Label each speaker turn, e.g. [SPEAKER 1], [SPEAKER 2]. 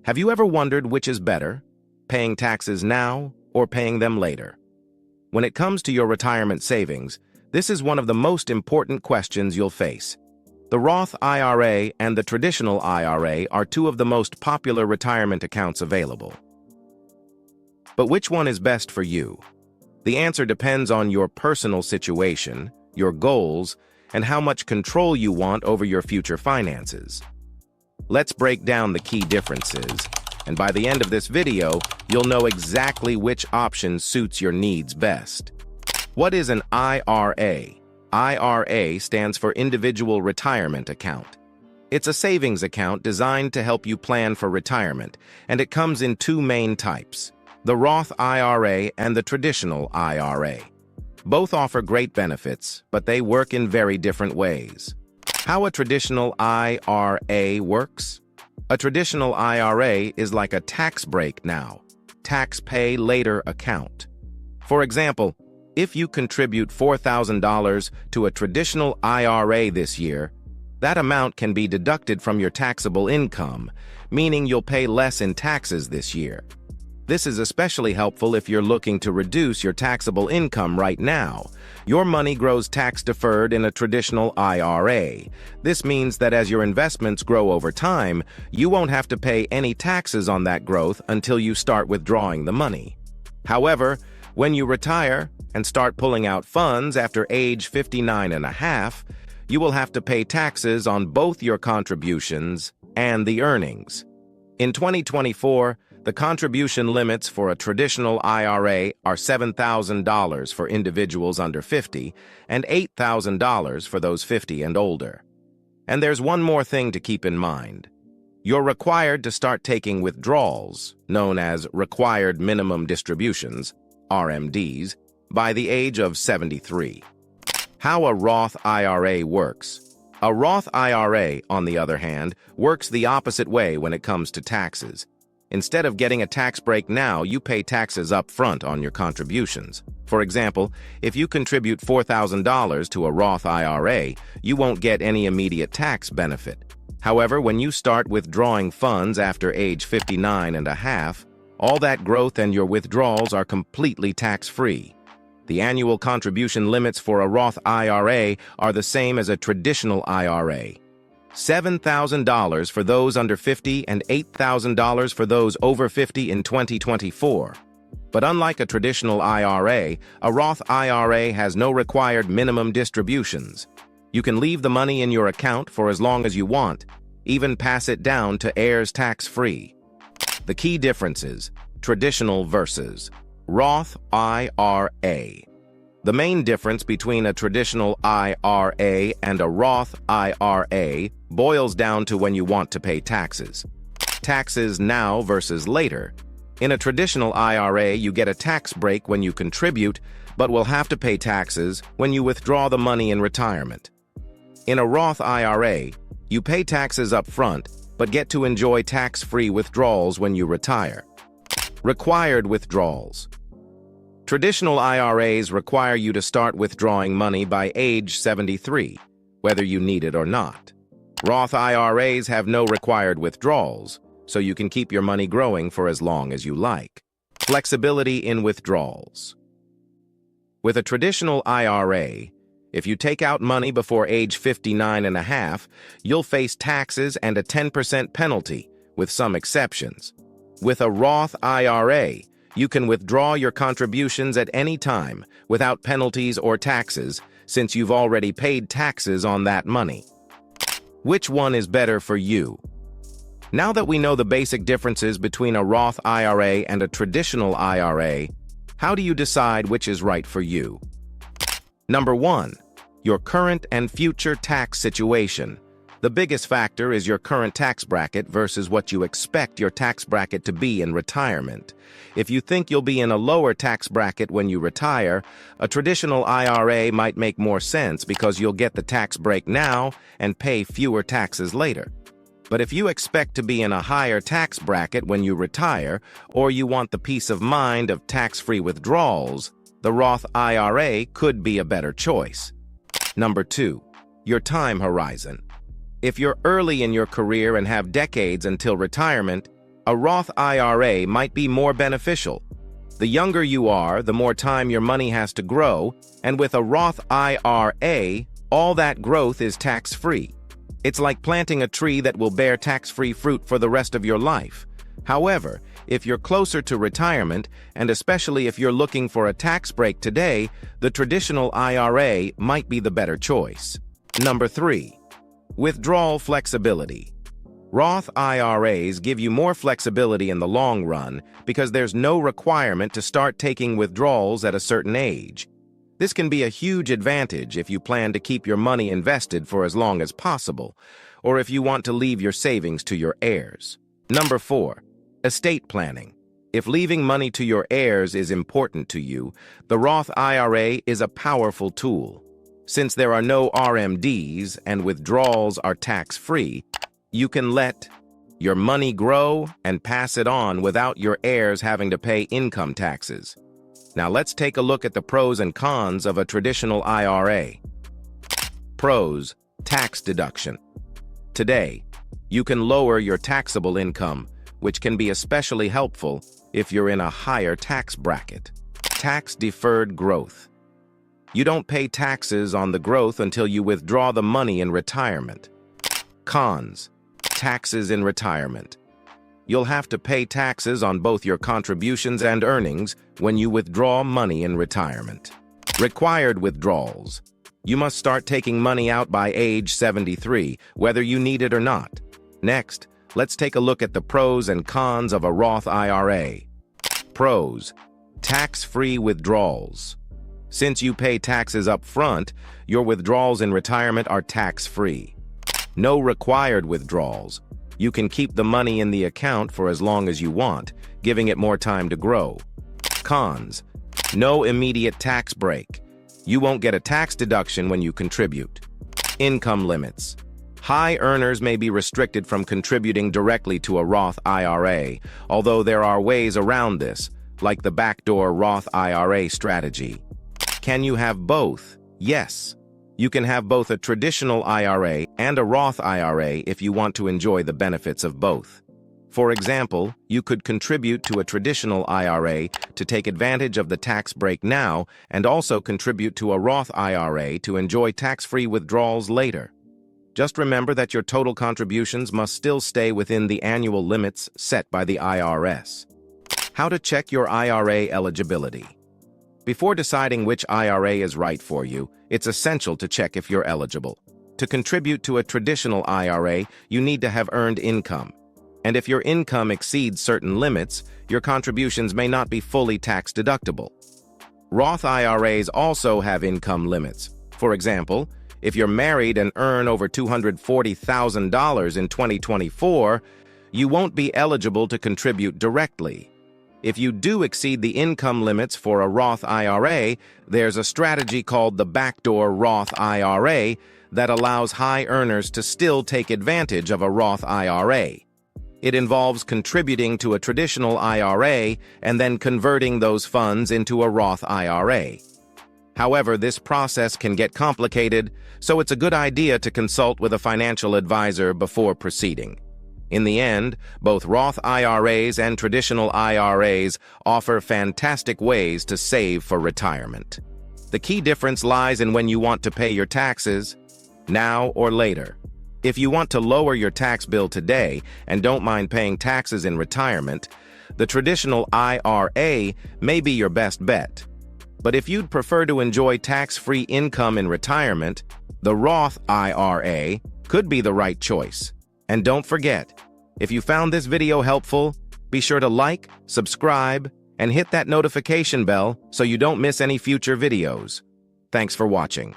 [SPEAKER 1] Have you ever wondered which is better, paying taxes now or paying them later? When it comes to your retirement savings, this is one of the most important questions you'll face. The Roth IRA and the Traditional IRA are two of the most popular retirement accounts available. But which one is best for you? The answer depends on your personal situation, your goals, and how much control you want over your future finances. Let's break down the key differences, and by the end of this video, you'll know exactly which option suits your needs best. What is an IRA? IRA stands for Individual Retirement Account. It's a savings account designed to help you plan for retirement, and it comes in two main types: the Roth IRA and the Traditional IRA. Both offer great benefits, but they work in very different ways. How a traditional IRA works? A traditional IRA is like a tax break now, tax pay later account. For example, if you contribute $4,000 to a traditional IRA this year, that amount can be deducted from your taxable income, meaning you'll pay less in taxes this year. This is especially helpful if you're looking to reduce your taxable income right now. Your money grows tax-deferred in a traditional IRA. This means that as your investments grow over time, you won't have to pay any taxes on that growth until you start withdrawing the money. However, when you retire and start pulling out funds after age 59 and a half, you will have to pay taxes on both your contributions and the earnings. In 2024, the contribution limits for a traditional IRA are $7,000 for individuals under 50 and $8,000 for those 50 and older. And there's one more thing to keep in mind. You're required to start taking withdrawals, known as required minimum distributions, RMDs, by the age of 73. How a Roth IRA works. A Roth IRA, on the other hand, works the opposite way when it comes to taxes. Instead of getting a tax break now, you pay taxes up front on your contributions. For example, if you contribute $4,000 to a Roth IRA, you won't get any immediate tax benefit. However, when you start withdrawing funds after age 59 and a half, all that growth and your withdrawals are completely tax-free. The annual contribution limits for a Roth IRA are the same as a traditional IRA. $7,000 for those under 50 and $8,000 for those over 50 in 2024. But unlike a traditional IRA, a Roth IRA has no required minimum distributions. You can leave the money in your account for as long as you want, even pass it down to heirs tax-free. The key differences: traditional versus Roth IRA. The main difference between a traditional IRA and a Roth IRA boils down to when you want to pay taxes. Taxes now versus later. In a traditional IRA, you get a tax break when you contribute, but will have to pay taxes when you withdraw the money in retirement. In a Roth IRA, you pay taxes up front, but get to enjoy tax-free withdrawals when you retire. Required withdrawals. Traditional IRAs require you to start withdrawing money by age 73, whether you need it or not. Roth IRAs have no required withdrawals, so you can keep your money growing for as long as you like. Flexibility in withdrawals. With a traditional IRA, if you take out money before age 59 and a half, you'll face taxes and a 10% penalty, with some exceptions. With a Roth IRA, you can withdraw your contributions at any time without penalties or taxes, since you've already paid taxes on that money. Which one is better for you? Now that we know the basic differences between a Roth IRA and a traditional IRA, how do you decide which is right for you? Number 1. Your current and future tax situation. The biggest factor is your current tax bracket versus what you expect your tax bracket to be in retirement. If you think you'll be in a lower tax bracket when you retire, a traditional IRA might make more sense because you'll get the tax break now and pay fewer taxes later. But if you expect to be in a higher tax bracket when you retire, or you want the peace of mind of tax-free withdrawals, the Roth IRA could be a better choice. Number 2. Your time horizon. If you're early in your career and have decades until retirement, a Roth IRA might be more beneficial. The younger you are, the more time your money has to grow, and with a Roth IRA, all that growth is tax-free. It's like planting a tree that will bear tax-free fruit for the rest of your life. However, if you're closer to retirement, and especially if you're looking for a tax break today, the traditional IRA might be the better choice. Number 3. Withdrawal flexibility. Roth IRAs give you more flexibility in the long run because there's no requirement to start taking withdrawals at a certain age. This can be a huge advantage if you plan to keep your money invested for as long as possible, or if you want to leave your savings to your heirs. Number 4. Estate planning. If leaving money to your heirs is important to you, the Roth IRA is a powerful tool. Since there are no RMDs and withdrawals are tax-free, you can let your money grow and pass it on without your heirs having to pay income taxes. Now let's take a look at the pros and cons of a traditional IRA. Pros: tax deduction. Today, you can lower your taxable income, which can be especially helpful if you're in a higher tax bracket. Tax-deferred growth. You don't pay taxes on the growth until you withdraw the money in retirement. Cons: taxes in retirement. You'll have to pay taxes on both your contributions and earnings when you withdraw money in retirement. Required withdrawals. You must start taking money out by age 73, whether you need it or not. Next, let's take a look at the pros and cons of a Roth IRA. Pros: tax-free withdrawals. Since you pay taxes up front, your withdrawals in retirement are tax-free. No required withdrawals. You can keep the money in the account for as long as you want, giving it more time to grow. Cons: no immediate tax break. You won't get a tax deduction when you contribute. Income limits. High earners may be restricted from contributing directly to a Roth IRA, although there are ways around this, like the backdoor Roth IRA strategy. Can you have both? Yes. You can have both a traditional IRA and a Roth IRA if you want to enjoy the benefits of both. For example, you could contribute to a traditional IRA to take advantage of the tax break now and also contribute to a Roth IRA to enjoy tax-free withdrawals later. Just remember that your total contributions must still stay within the annual limits set by the IRS. How to check your IRA eligibility. Before deciding which IRA is right for you, it's essential to check if you're eligible. To contribute to a traditional IRA, you need to have earned income. And if your income exceeds certain limits, your contributions may not be fully tax-deductible. Roth IRAs also have income limits. For example, if you're married and earn over $240,000 in 2024, you won't be eligible to contribute directly. If you do exceed the income limits for a Roth IRA, there's a strategy called the backdoor Roth IRA that allows high earners to still take advantage of a Roth IRA. It involves contributing to a traditional IRA and then converting those funds into a Roth IRA. However, this process can get complicated, so it's a good idea to consult with a financial advisor before proceeding. In the end, both Roth IRAs and traditional IRAs offer fantastic ways to save for retirement. The key difference lies in when you want to pay your taxes, now or later. If you want to lower your tax bill today and don't mind paying taxes in retirement, the traditional IRA may be your best bet. But if you'd prefer to enjoy tax-free income in retirement, the Roth IRA could be the right choice. And don't forget, if you found this video helpful, be sure to like, subscribe, and hit that notification bell so you don't miss any future videos. Thanks for watching.